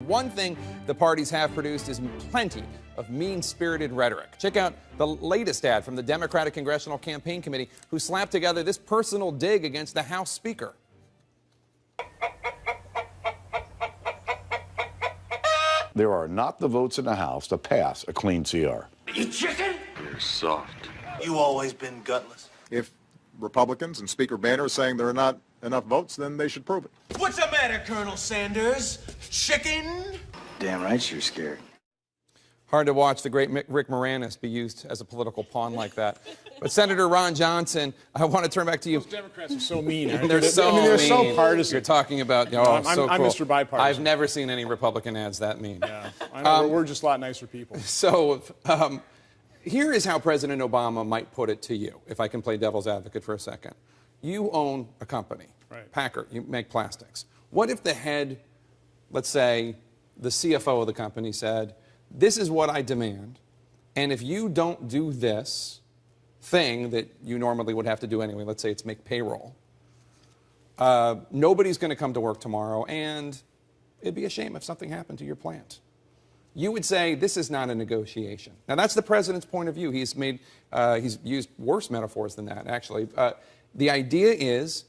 One thing the parties have produced is plenty of mean-spirited rhetoric. Check out the latest ad from the Democratic Congressional Campaign Committee, who slapped together this personal dig against the House Speaker. There are not the votes in the House to pass a clean CR. You chicken? You're soft. You always been gutless. If Republicans and Speaker Boehner are saying there are not enough votes, then they should prove it. What's the matter, Colonel Sanders? Chicken? Damn right you're scared. Hard to watch the great Rick Moranis be used as a political pawn like that. But Senator Ron Johnson, I want to turn back to you. Those Democrats are so mean. They're so they're mean. so partisan. You're talking about, I'm so cool. Mr. Bipartisan. I've never seen any Republican ads that mean. Yeah, I know, we're just a lot nicer people. So here is how President Obama might put it to you, if I can play devil's advocate for a second. You own a company, right. Packard, you make plastics. What if the head, let's say, the CFO of the company said, this is what I demand, and if you don't do this thing that you normally would have to do anyway, let's say it's make payroll, nobody's going to come to work tomorrow, and it'd be a shame if something happened to your plant. You would say this is not a negotiation. Now, that's the president's point of view. He's used worse metaphors than that, actually. The idea is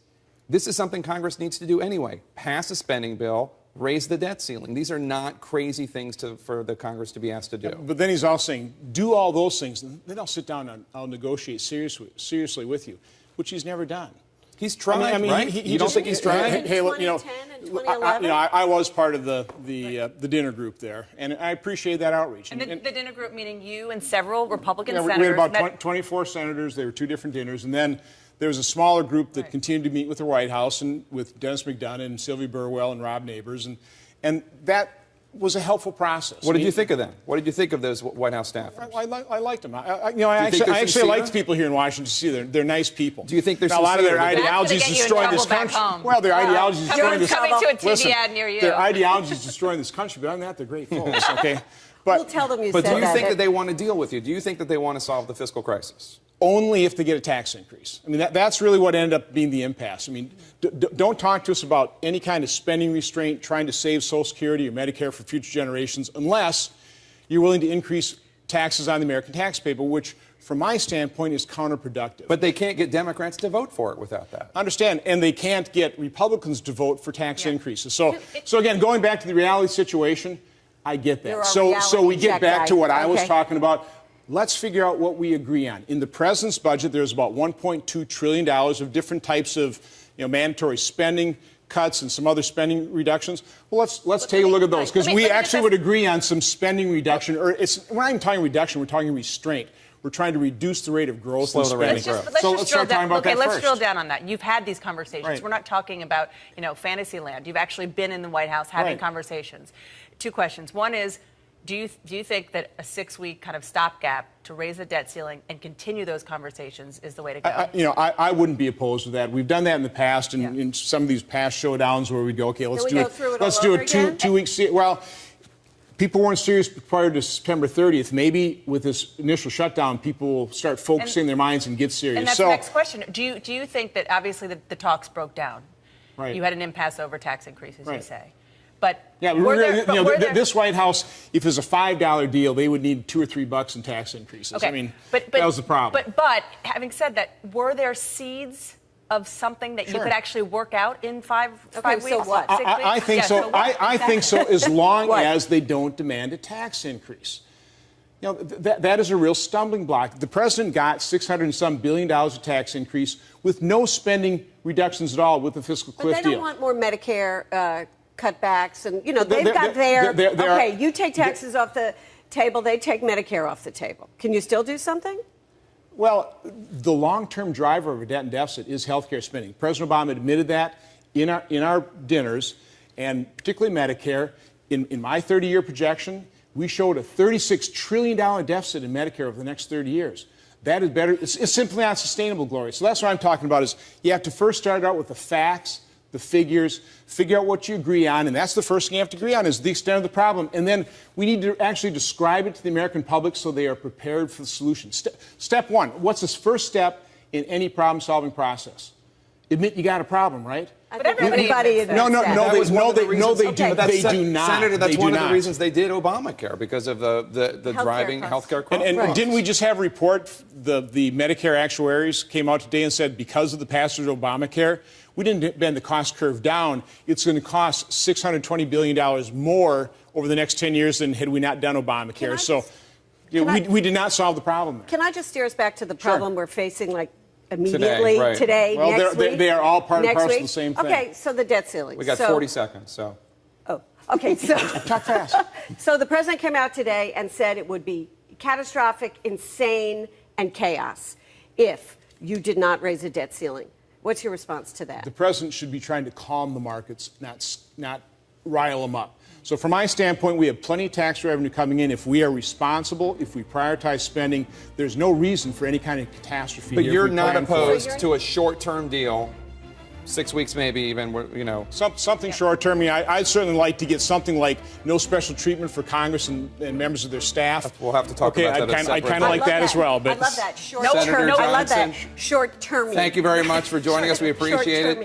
this is something Congress needs to do anyway. Pass a spending bill, raise the debt ceiling. These are not crazy things for the Congress to be asked to do. But then he's also saying, do all those things, and then I'll sit down and I'll negotiate seriously with you, which he's never done. He's tried, right? You don't think he's tried? Hey, look, 2010 and 2011? I was part of the dinner group there, and I appreciate that outreach. And the dinner group, meaning you and several Republican senators. senators. We had about 24 senators. There were two different dinners, and then there was a smaller group that continued to meet with the White House and with Dennis McDonough and Sylvia Burwell and Rob Neighbors, and that was a helpful process. What did you think of them? What did you think of those White House staffers? I liked them. I actually liked people here in Washington, D.C. They're nice people. Do you think they're now, a lot of their sincere? ideologies destroying this country? Well, their ideologies destroying this country. Coming to a TV ad near you. Their ideologies destroying this country, but other than that, they're great folks. Okay, we'll tell them you said that. But do you think that they want to deal with you? Do you think that they want to solve the fiscal crisis? Only if they get a tax increase. I mean, that's really what ended up being the impasse. I mean, don't talk to us about any kind of spending restraint, trying to save Social Security or Medicare for future generations, unless you're willing to increase taxes on the American taxpayer, which, from my standpoint, is counterproductive. But they can't get Democrats to vote for it without that. Understand, and they can't get Republicans to vote for tax increases. So again, going back to the reality situation, I get that. So we get back to what I was talking about. Let's figure out what we agree on. In the president's budget, there's about $1.2 trillion of different types of mandatory spending cuts and some other spending reductions. Well, let's take a look at those, because we actually would agree on some spending reduction. Or we're not even talking reduction, we're talking restraint. We're trying to reduce the rate of growth and spending. Let's start talking about that first. Let's drill down on that. You've had these conversations. Right. We're not talking about, fantasy land. You've actually been in the White House having conversations. Two questions. One is, do you think that a 6-week kind of stopgap to raise the debt ceiling and continue those conversations is the way to go? I wouldn't be opposed to that. We've done that in the past, in some of these past showdowns where we go, okay, let's do a two-week. Well, people weren't serious prior to September 30th. Maybe with this initial shutdown, people will start focusing their minds and get serious. And that's the next question. Do you think that obviously the talks broke down? Right. You had an impasse over tax increases, you say. But this White House, if it's a $5 deal, they would need $2 or $3 in tax increases. Okay. I mean, that was the problem. But having said that, were there seeds of something that you could actually work out in five weeks? So what? 6 weeks? I think so. I think so, as long as they don't demand a tax increase. That is a real stumbling block. The president got $600 and some billion of tax increase with no spending reductions at all with the fiscal cliff deal. But they don't want more Medicare cutbacks, and they've got their okay. You take taxes off the table; they take Medicare off the table. Can you still do something? Well, the long-term driver of a debt and deficit is health care spending. President Obama admitted that in our dinners, and particularly Medicare. In my 30-year projection, we showed a $36 trillion deficit in Medicare over the next 30 years. That is better. It's simply not sustainable, Gloria. So that's what I'm talking about. Is you have to first start out with the facts, the figures, figure out what you agree on, and that's the first thing you have to agree on is the extent of the problem. And then we need to actually describe it to the American public so they are prepared for the solution. Step one, what's the first step in any problem-solving process? Admit you got a problem, right? But everybody No, they do not. Senator, that's they one do of the not. reasons they did Obamacare, because of the driving healthcare costs. And didn't we just have a report, the Medicare actuaries came out today and said because of the passage of Obamacare, we didn't bend the cost curve down. It's going to cost $620 billion more over the next 10 years than had we not done Obamacare. So we did not solve the problem there. Can I just steer us back to the problem we're facing, like, immediately today, well, next week? They are all part and next parcel of week? the same thing. Okay, so the debt ceiling. We got 40 seconds, so. Oh, okay. So, Talk fast. So the president came out today and said it would be catastrophic, insane, and chaos if you did not raise the debt ceiling. What's your response to that? The president should be trying to calm the markets, not rile them up. So from my standpoint, we have plenty of tax revenue coming in. If we are responsible, if we prioritize spending, there's no reason for any kind of catastrophe. But here you're if we not plan for it. opposed to a short-term deal, 6 weeks maybe even, you know. Something short-term. I'd certainly like to get something like no special treatment for Congress and members of their staff. We'll have to talk about that. I kind of like that as well. But I love that. Senator I love that. Johnson, Short-term. Thank you very much for joining us. We appreciate it.